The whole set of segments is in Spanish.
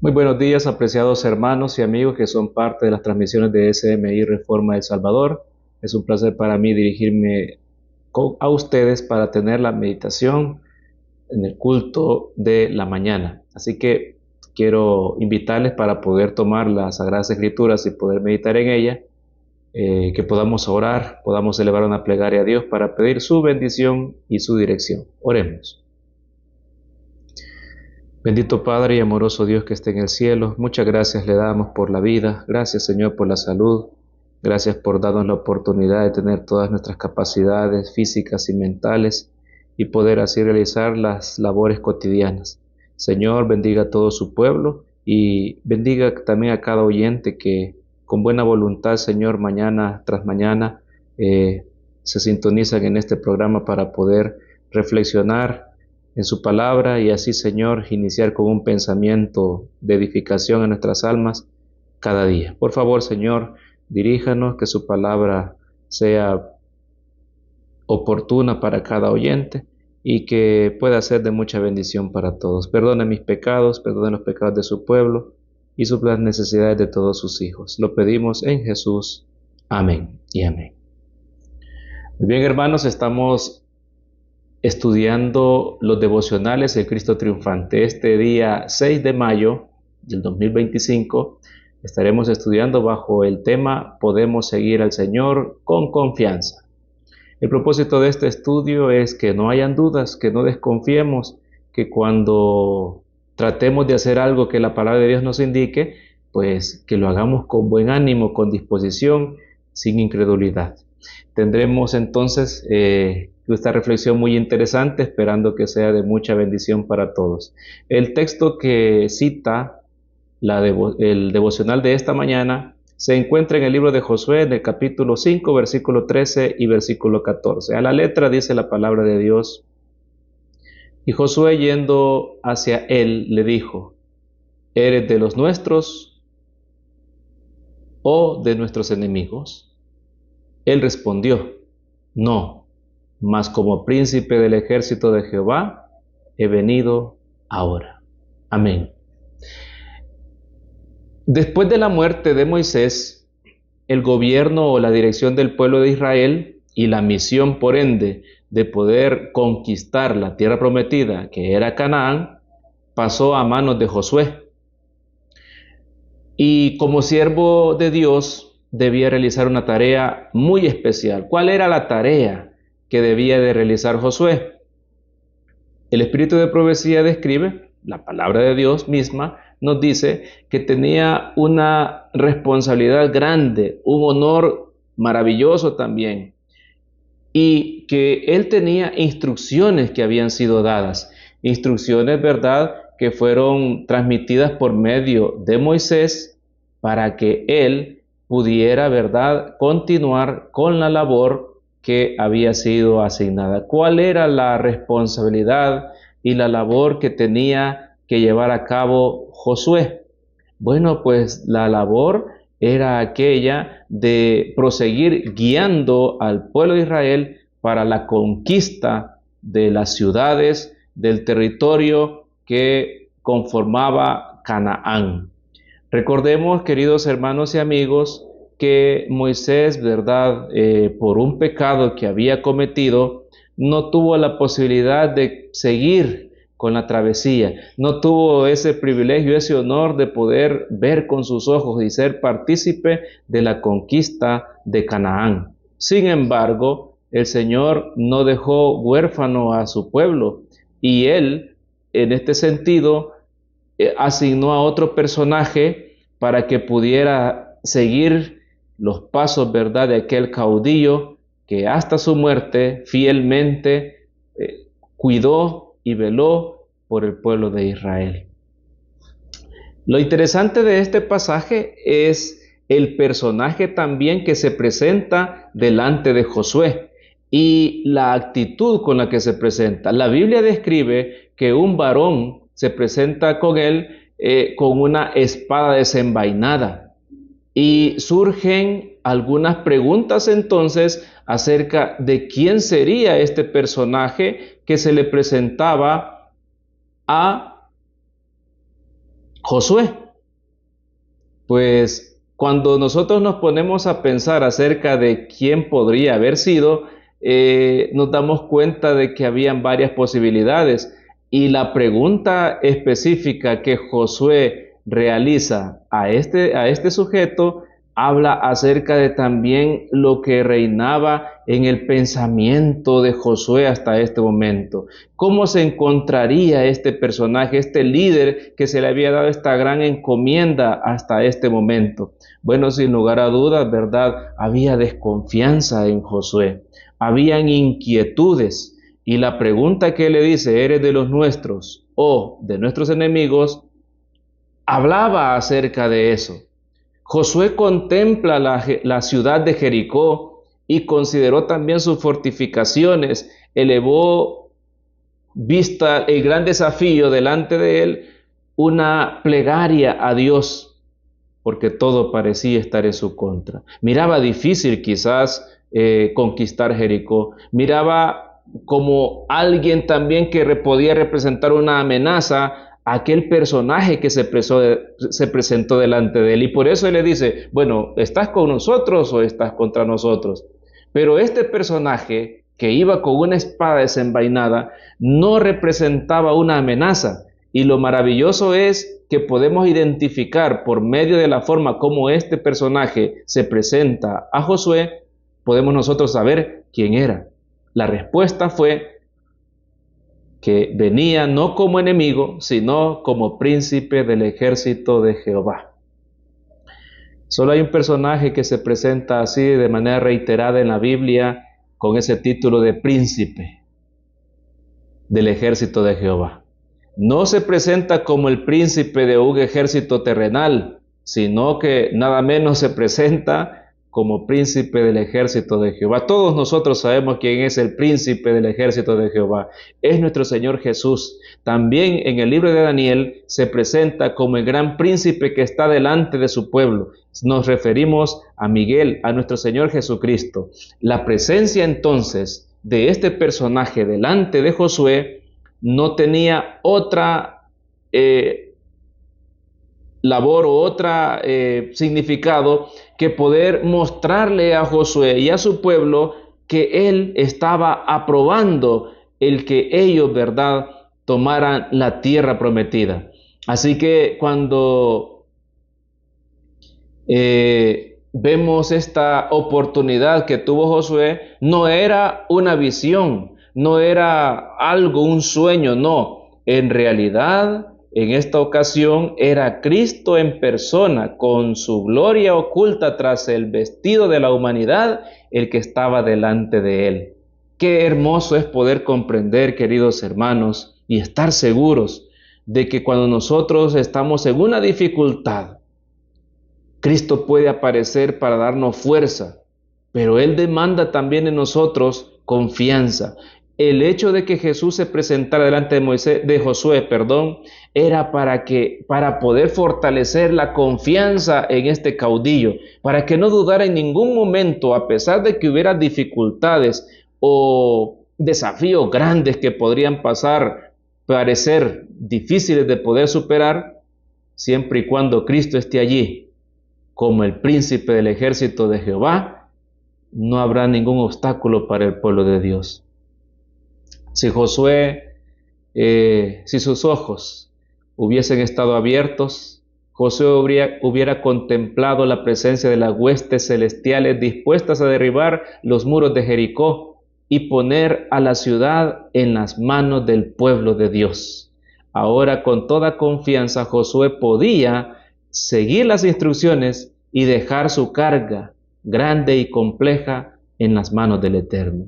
Muy buenos días, apreciados hermanos y amigos que son parte de las transmisiones de SMI Reforma El Salvador. Es un placer para mí dirigirme a ustedes para tener la meditación en el culto de la mañana. Así que quiero invitarles para poder tomar las Sagradas Escrituras y poder meditar en ellas, que podamos orar, podamos elevar una plegaria a Dios para pedir su bendición y su dirección. Oremos. Bendito Padre y amoroso Dios que esté en el cielo, muchas gracias le damos por la vida, gracias Señor por la salud, gracias por darnos la oportunidad de tener todas nuestras capacidades físicas y mentales y poder así realizar las labores cotidianas. Señor, bendiga a todo su pueblo y bendiga también a cada oyente que con buena voluntad, Señor, mañana tras mañana se sintonizan en este programa para poder reflexionar en su palabra y así, Señor, iniciar con un pensamiento de edificación en nuestras almas cada día. Por favor, Señor, diríjanos, que su palabra sea oportuna para cada oyente y que pueda ser de mucha bendición para todos. Perdone mis pecados, perdone los pecados de su pueblo y supla las necesidades de todos sus hijos. Lo pedimos en Jesús. Amén y amén. Muy bien, hermanos, estamos estudiando los devocionales del Cristo Triunfante. Este día 6 de mayo del 2025 estaremos estudiando bajo el tema Podemos seguir al Señor con confianza. El propósito de este estudio es que no hayan dudas, que no desconfiemos, que cuando tratemos de hacer algo que la palabra de Dios nos indique, pues que lo hagamos con buen ánimo, con disposición, sin incredulidad. Tendremos entonces esta reflexión muy interesante, esperando que sea de mucha bendición para todos. El texto que cita el devocional de esta mañana se encuentra en el libro de Josué, en el capítulo 5, versículo 13 y versículo 14. A la letra dice la palabra de Dios: y Josué, yendo hacia él, le dijo: ¿eres de los nuestros o de nuestros enemigos? Él respondió: no, mas como príncipe del ejército de Jehová he venido ahora. Amén. Después de la muerte de Moisés, el gobierno o la dirección del pueblo de Israel y la misión, por ende, de poder conquistar la tierra prometida, que era Canaán, pasó a manos de Josué. Y como siervo de Dios, debía realizar una tarea muy especial. ¿Cuál era la tarea que debía de realizar Josué? El espíritu de profecía describe, la palabra de Dios misma nos dice que tenía una responsabilidad grande, un honor maravilloso también, y que él tenía instrucciones que habían sido dadas, instrucciones, ¿verdad?, que fueron transmitidas por medio de Moisés para que él pudiera, ¿verdad?, continuar con la labor que había sido asignada. ¿Cuál era la responsabilidad y la labor que tenía que llevar a cabo Josué? Bueno, pues la labor era aquella de proseguir guiando al pueblo de Israel para la conquista de las ciudades, del territorio que conformaba Canaán. Recordemos, queridos hermanos y amigos, que Moisés, ¿verdad?, por un pecado que había cometido, no tuvo la posibilidad de seguir con la travesía, no tuvo ese privilegio, ese honor de poder ver con sus ojos y ser partícipe de la conquista de Canaán. Sin embargo, el Señor no dejó huérfano a su pueblo y él, en este sentido, asignó a otro personaje para que pudiera seguir los pasos, ¿verdad?, de aquel caudillo que hasta su muerte fielmente cuidó y veló por el pueblo de Israel. Lo interesante de este pasaje es el personaje también que se presenta delante de Josué y la actitud con la que se presenta. La Biblia describe que un varón se presenta con él con una espada desenvainada y surgen algunas preguntas entonces acerca de quién sería este personaje que se le presentaba a Josué. Pues cuando nosotros nos ponemos a pensar acerca de quién podría haber sido, nos damos cuenta de que habían varias posibilidades. Y la pregunta específica que Josué realiza a este sujeto habla acerca de también lo que reinaba en el pensamiento de Josué hasta este momento. ¿Cómo se encontraría este personaje, este líder que se le había dado esta gran encomienda hasta este momento? Bueno, sin lugar a dudas, ¿verdad? Había desconfianza en Josué, habían inquietudes, y la pregunta que él le dice, ¿eres de los nuestros o de nuestros enemigos?, hablaba acerca de eso. Josué contempla la ciudad de Jericó y consideró también sus fortificaciones, elevó vista el gran desafío delante de él, una plegaria a Dios, porque todo parecía estar en su contra. Miraba difícil quizás conquistar Jericó, miraba como alguien también que podía representar una amenaza a aquel personaje que se presentó delante de él. Y por eso él le dice, bueno, ¿estás con nosotros o estás contra nosotros? Pero este personaje que iba con una espada desenvainada no representaba una amenaza. Y lo maravilloso es que podemos identificar por medio de la forma como este personaje se presenta a Josué, podemos nosotros saber quién era. La respuesta fue que venía no como enemigo, sino como príncipe del ejército de Jehová. Solo hay un personaje que se presenta así de manera reiterada en la Biblia con ese título de príncipe del ejército de Jehová. No se presenta como el príncipe de un ejército terrenal, sino que nada menos se presenta como príncipe del ejército de Jehová. Todos nosotros sabemos quién es el príncipe del ejército de Jehová. Es nuestro Señor Jesús. También en el libro de Daniel se presenta como el gran príncipe que está delante de su pueblo. Nos referimos a Miguel, a nuestro Señor Jesucristo. La presencia entonces de este personaje delante de Josué no tenía otra labor o otra significado que poder mostrarle a Josué y a su pueblo que él estaba aprobando el que ellos, ¿verdad?, tomaran la tierra prometida. Así que cuando vemos esta oportunidad que tuvo Josué, no era una visión, no era algo, un sueño, no. En realidad, en esta ocasión era Cristo en persona, con su gloria oculta tras el vestido de la humanidad, el que estaba delante de él. Qué hermoso es poder comprender, queridos hermanos, y estar seguros de que cuando nosotros estamos en una dificultad, Cristo puede aparecer para darnos fuerza, pero Él demanda también en nosotros confianza. El hecho de que Jesús se presentara delante de Josué, era para poder fortalecer la confianza en este caudillo, para que no dudara en ningún momento, a pesar de que hubiera dificultades o desafíos grandes que podrían parecer difíciles de poder superar, siempre y cuando Cristo esté allí como el príncipe del ejército de Jehová, no habrá ningún obstáculo para el pueblo de Dios. Si sus ojos hubiesen estado abiertos, Josué hubiera contemplado la presencia de las huestes celestiales dispuestas a derribar los muros de Jericó y poner a la ciudad en las manos del pueblo de Dios. Ahora, con toda confianza, Josué podía seguir las instrucciones y dejar su carga grande y compleja en las manos del Eterno.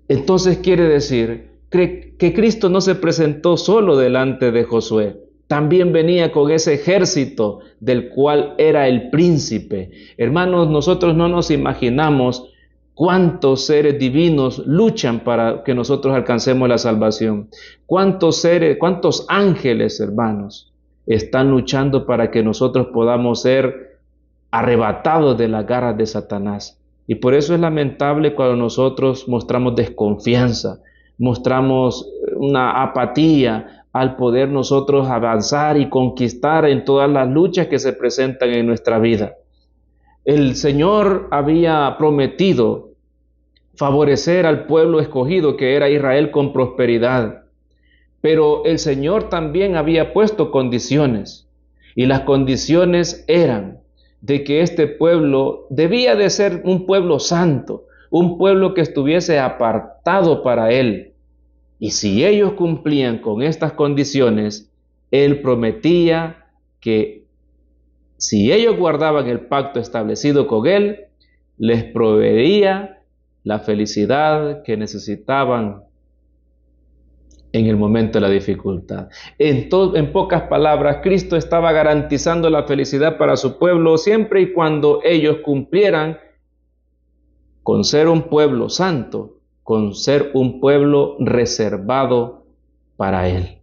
Entonces quiere decir que Cristo no se presentó solo delante de Josué, también venía con ese ejército del cual era el príncipe. Hermanos, nosotros no nos imaginamos cuántos seres divinos luchan para que nosotros alcancemos la salvación. Cuántos ángeles, hermanos, están luchando para que nosotros podamos ser arrebatados de las garras de Satanás. Y por eso es lamentable cuando nosotros mostramos desconfianza, mostramos una apatía al poder nosotros avanzar y conquistar en todas las luchas que se presentan en nuestra vida. El Señor había prometido favorecer al pueblo escogido que era Israel con prosperidad, pero el Señor también había puesto condiciones, y las condiciones eran de que este pueblo debía de ser un pueblo santo, un pueblo que estuviese apartado para Él. Y si ellos cumplían con estas condiciones, Él prometía que si ellos guardaban el pacto establecido con Él, les proveería la felicidad que necesitaban en el momento de la dificultad. En pocas palabras, Cristo estaba garantizando la felicidad para su pueblo siempre y cuando ellos cumplieran con ser un pueblo santo, con ser un pueblo reservado para Él.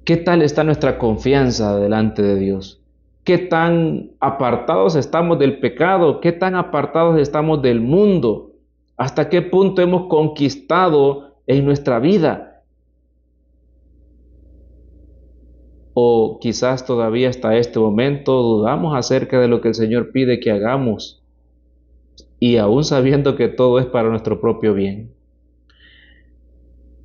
¿Qué tal está nuestra confianza delante de Dios? ¿Qué tan apartados estamos del pecado? ¿Qué tan apartados estamos del mundo? ¿Hasta qué punto hemos conquistado en nuestra vida? O quizás todavía hasta este momento dudamos acerca de lo que el Señor pide que hagamos, y aún sabiendo que todo es para nuestro propio bien.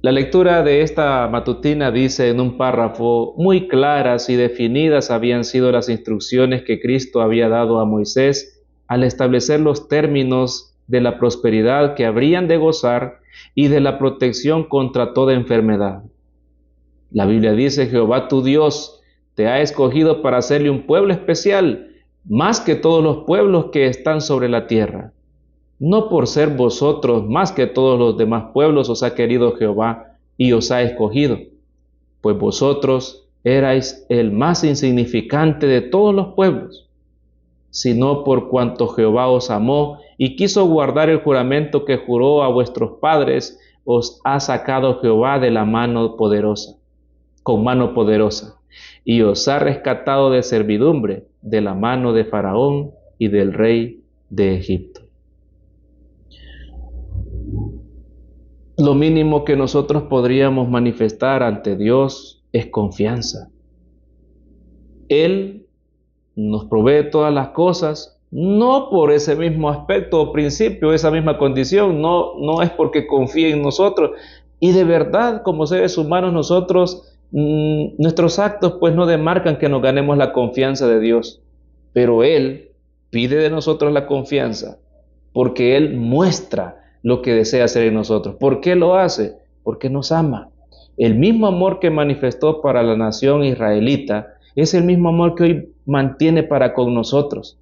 La lectura de esta matutina dice en un párrafo: muy claras y definidas habían sido las instrucciones que Cristo había dado a Moisés al establecer los términos de la prosperidad que habrían de gozar y de la protección contra toda enfermedad. La Biblia dice: Jehová tu Dios te ha escogido para hacerle un pueblo especial, más que todos los pueblos que están sobre la tierra. No por ser vosotros más que todos los demás pueblos os ha querido Jehová y os ha escogido, pues vosotros erais el más insignificante de todos los pueblos, sino por cuanto Jehová os amó y quiso guardar el juramento que juró a vuestros padres, os ha sacado Jehová de la mano poderosa, con mano poderosa, y os ha rescatado de servidumbre, de la mano de Faraón y del rey de Egipto. Lo mínimo que nosotros podríamos manifestar ante Dios es confianza. Él nos provee todas las cosas, no por ese mismo aspecto o principio, esa misma condición, no es porque confíe en nosotros. Y de verdad, como seres humanos, nosotros, nuestros actos pues no demarcan que nos ganemos la confianza de Dios. Pero Él pide de nosotros la confianza, porque Él muestra lo que desea hacer en nosotros. ¿Por qué lo hace? Porque nos ama. El mismo amor que manifestó para la nación israelita es el mismo amor que hoy mantiene para con nosotros.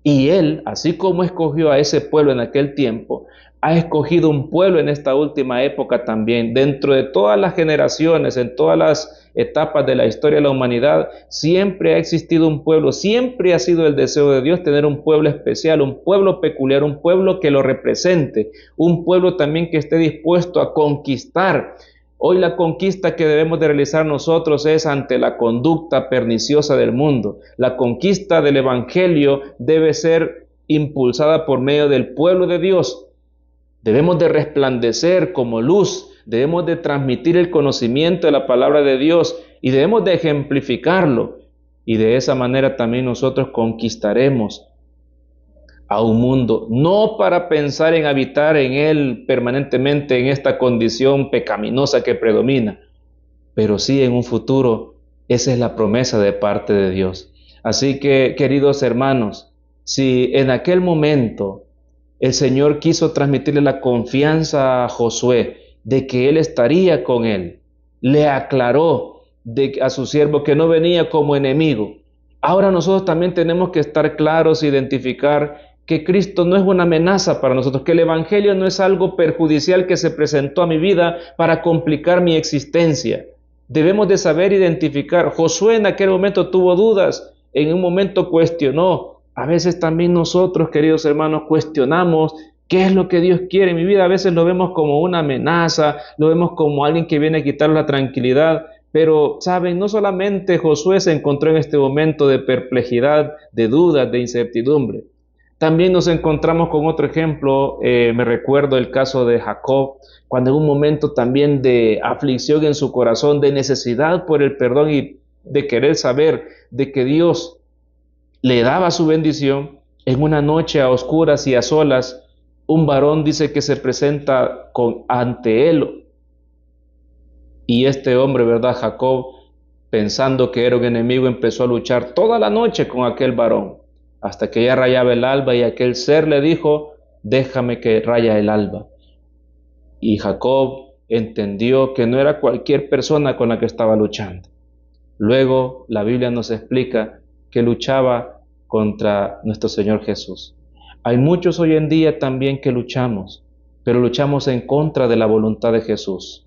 Y Él, así como escogió a ese pueblo en aquel tiempo, ha escogido un pueblo en esta última época también. Dentro de todas las generaciones, en todas las etapas de la historia de la humanidad, siempre ha existido un pueblo, siempre ha sido el deseo de Dios tener un pueblo especial, un pueblo peculiar, un pueblo que lo represente, un pueblo también que esté dispuesto a conquistar. Hoy la conquista que debemos de realizar nosotros es ante la conducta perniciosa del mundo. La conquista del Evangelio debe ser impulsada por medio del pueblo de Dios. Debemos de resplandecer como luz, debemos de transmitir el conocimiento de la palabra de Dios y debemos de ejemplificarlo. Y de esa manera también nosotros conquistaremos a un mundo, no para pensar en habitar en él permanentemente en esta condición pecaminosa que predomina, pero sí en un futuro. Esa es la promesa de parte de Dios. Así que, queridos hermanos, si en aquel momento el Señor quiso transmitirle la confianza a Josué de que Él estaría con él, le aclaró a su siervo que no venía como enemigo. Ahora nosotros también tenemos que estar claros e identificar que Cristo no es una amenaza para nosotros, que el Evangelio no es algo perjudicial que se presentó a mi vida para complicar mi existencia. Debemos de saber identificar. Josué en aquel momento tuvo dudas, en un momento cuestionó. A veces también nosotros, queridos hermanos, cuestionamos qué es lo que Dios quiere en mi vida. A veces lo vemos como una amenaza, lo vemos como alguien que viene a quitar la tranquilidad. Pero, ¿saben? No solamente Josué se encontró en este momento de perplejidad, de dudas, de incertidumbre. También nos encontramos con otro ejemplo, me recuerdo el caso de Jacob, cuando en un momento también de aflicción en su corazón, de necesidad por el perdón y de querer saber de que Dios le daba su bendición, en una noche a oscuras y a solas, un varón dice que se presenta ante él, y este hombre, ¿verdad? Jacob, pensando que era un enemigo, empezó a luchar toda la noche con aquel varón, hasta que ya rayaba el alba y aquel ser le dijo, déjame que raya el alba. Y Jacob entendió que no era cualquier persona con la que estaba luchando. Luego la Biblia nos explica que luchaba contra nuestro Señor Jesús. Hay muchos hoy en día también que luchamos, pero luchamos en contra de la voluntad de Jesús.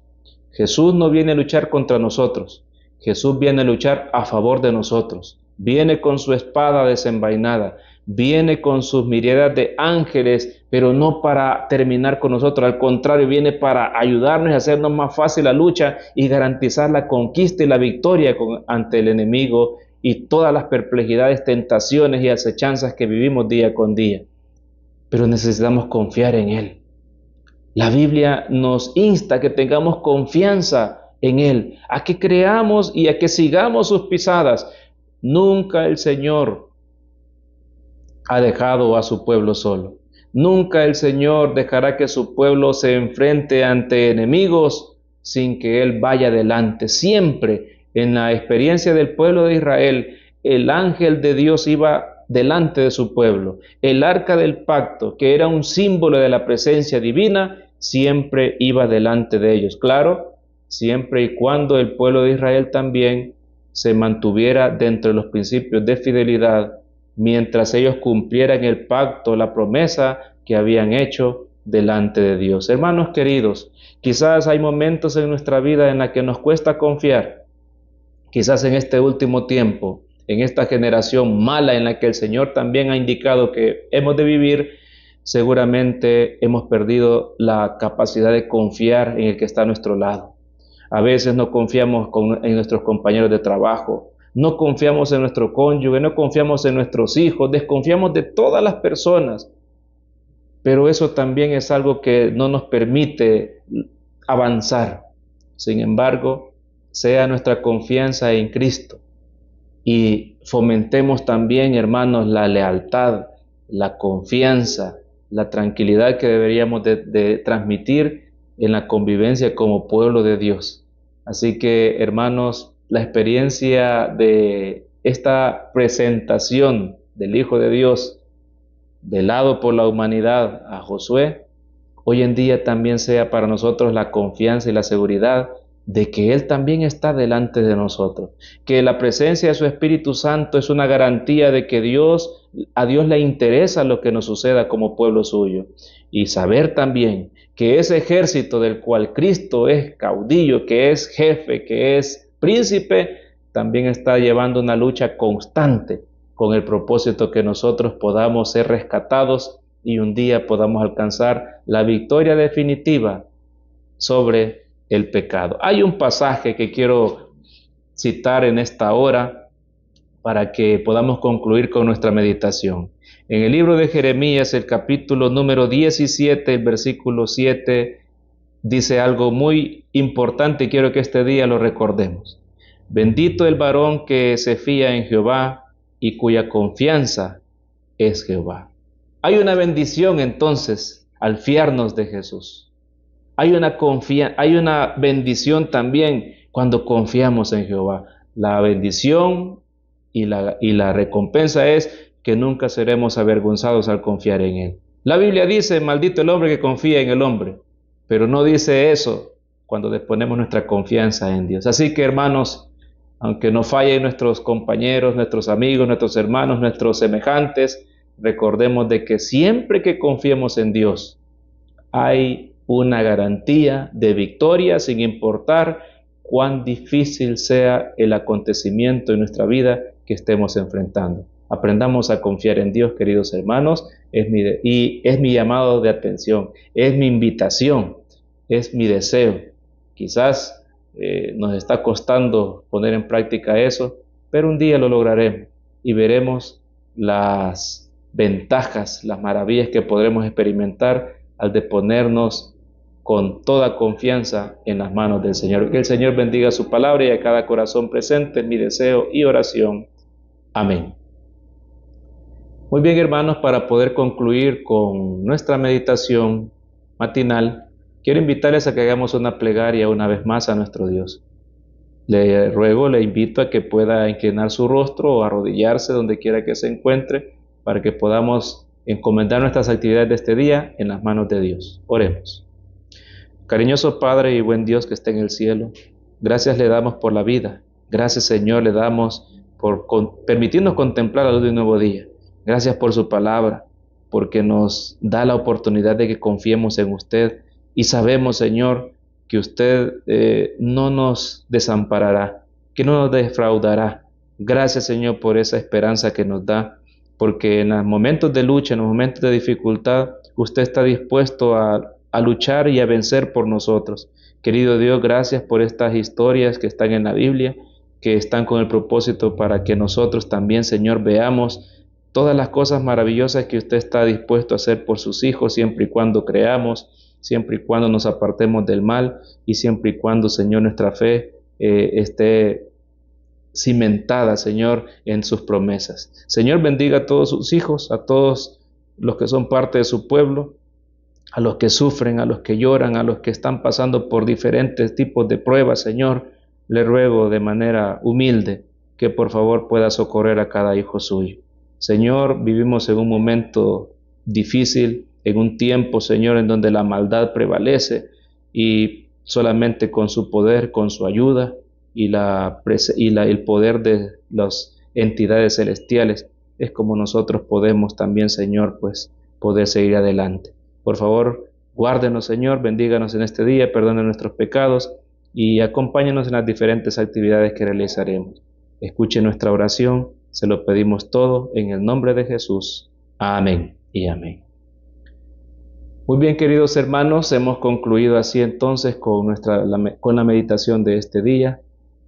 Jesús no viene a luchar contra nosotros, Jesús viene a luchar a favor de nosotros. Viene con su espada desenvainada, viene con sus miríadas de ángeles, pero no para terminar con nosotros, al contrario, viene para ayudarnos y hacernos más fácil la lucha y garantizar la conquista y la victoria ante el enemigo y todas las perplejidades, tentaciones y acechanzas que vivimos día con día. Pero necesitamos confiar en Él. La Biblia nos insta a que tengamos confianza en Él, a que creamos y a que sigamos sus pisadas. Nunca el Señor ha dejado a su pueblo solo. Nunca el Señor dejará que su pueblo se enfrente ante enemigos sin que Él vaya adelante. Siempre en la experiencia del pueblo de Israel, el ángel de Dios iba delante de su pueblo. El arca del pacto, que era un símbolo de la presencia divina, siempre iba delante de ellos. Claro, siempre y cuando el pueblo de Israel también se mantuviera dentro de los principios de fidelidad, mientras ellos cumplieran el pacto, la promesa que habían hecho delante de Dios. Hermanos queridos, quizás hay momentos en nuestra vida en la que nos cuesta confiar. Quizás en este último tiempo, en esta generación mala en la que el Señor también ha indicado que hemos de vivir, seguramente hemos perdido la capacidad de confiar en el que está a nuestro lado. A veces no confiamos en nuestros compañeros de trabajo, no confiamos en nuestro cónyuge, no confiamos en nuestros hijos, desconfiamos de todas las personas. Pero eso también es algo que no nos permite avanzar. Sin embargo, sea nuestra confianza en Cristo y fomentemos también, hermanos, la lealtad, la confianza, la tranquilidad que deberíamos de transmitir en la convivencia como pueblo de Dios. Así que, hermanos, la experiencia de esta presentación del Hijo de Dios, velado por la humanidad a Josué, hoy en día también sea para nosotros la confianza y la seguridad de que Él también está delante de nosotros, que la presencia de su Espíritu Santo es una garantía de que a Dios le interesa lo que nos suceda como pueblo suyo, y saber también que ese ejército del cual Cristo es caudillo, que es jefe, que es príncipe, también está llevando una lucha constante con el propósito que nosotros podamos ser rescatados y un día podamos alcanzar la victoria definitiva sobre el pecado. Hay un pasaje que quiero citar en esta hora para que podamos concluir con nuestra meditación. En el libro de Jeremías, el capítulo número 17, el versículo 7, dice algo muy importante y quiero que este día lo recordemos. Bendito el varón que se fía en Jehová y cuya confianza es Jehová. Hay una bendición entonces al fiarnos de Jesús. Hay una bendición también cuando confiamos en Jehová. La bendición y la recompensa es que nunca seremos avergonzados al confiar en Él. La Biblia dice, maldito el hombre que confía en el hombre, pero no dice eso cuando disponemos nuestra confianza en Dios. Así que, hermanos, aunque nos fallen nuestros compañeros, nuestros amigos, nuestros hermanos, nuestros semejantes, recordemos de que siempre que confiemos en Dios, hay una garantía de victoria sin importar cuán difícil sea el acontecimiento en nuestra vida que estemos enfrentando. Aprendamos a confiar en Dios, queridos hermanos, es mi llamado de atención, es mi invitación, es mi deseo. Quizás nos está costando poner en práctica eso, pero un día lo lograremos y veremos las ventajas, las maravillas que podremos experimentar al deponernos con toda confianza en las manos del Señor. Que el Señor bendiga su palabra y a cada corazón presente, mi deseo y oración. Amén. Muy bien, hermanos, para poder concluir con nuestra meditación matinal, quiero invitarles a que hagamos una plegaria una vez más a nuestro Dios. Le ruego, le invito a que pueda inclinar su rostro o arrodillarse donde quiera que se encuentre para que podamos encomendar nuestras actividades de este día en las manos de Dios. Oremos. Cariñoso Padre y buen Dios que está en el cielo, gracias le damos por la vida. Gracias, Señor, le damos por permitirnos contemplar la luz de un nuevo día. Gracias por su palabra, porque nos da la oportunidad de que confiemos en usted y sabemos, Señor, que usted no nos desamparará, que no nos defraudará. Gracias, Señor, por esa esperanza que nos da, porque en los momentos de lucha, en los momentos de dificultad, usted está dispuesto a luchar y a vencer por nosotros. Querido Dios, gracias por estas historias que están en la Biblia, que están con el propósito para que nosotros también, Señor, veamos todas las cosas maravillosas que usted está dispuesto a hacer por sus hijos, siempre y cuando creamos, siempre y cuando nos apartemos del mal y siempre y cuando, Señor, nuestra fe esté cimentada, Señor, en sus promesas. Señor, bendiga a todos sus hijos, a todos los que son parte de su pueblo, a los que sufren, a los que lloran, a los que están pasando por diferentes tipos de pruebas, Señor, le ruego de manera humilde que por favor pueda socorrer a cada hijo suyo. Señor, vivimos en un momento difícil, en un tiempo, Señor, en donde la maldad prevalece y solamente con su poder, con su ayuda y el poder de las entidades celestiales es como nosotros podemos también, Señor, pues poder seguir adelante. Por favor, guárdenos, Señor, bendíganos en este día, perdone nuestros pecados y acompáñanos en las diferentes actividades que realizaremos. Escuche nuestra oración, se lo pedimos todo en el nombre de Jesús. Amén y amén. Muy bien, queridos hermanos, hemos concluido así entonces con la meditación de este día.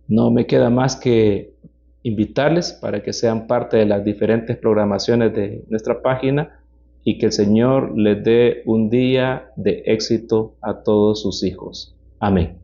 No me queda más que invitarles para que sean parte de las diferentes programaciones de nuestra página y que el Señor les dé un día de éxito a todos sus hijos. Amén.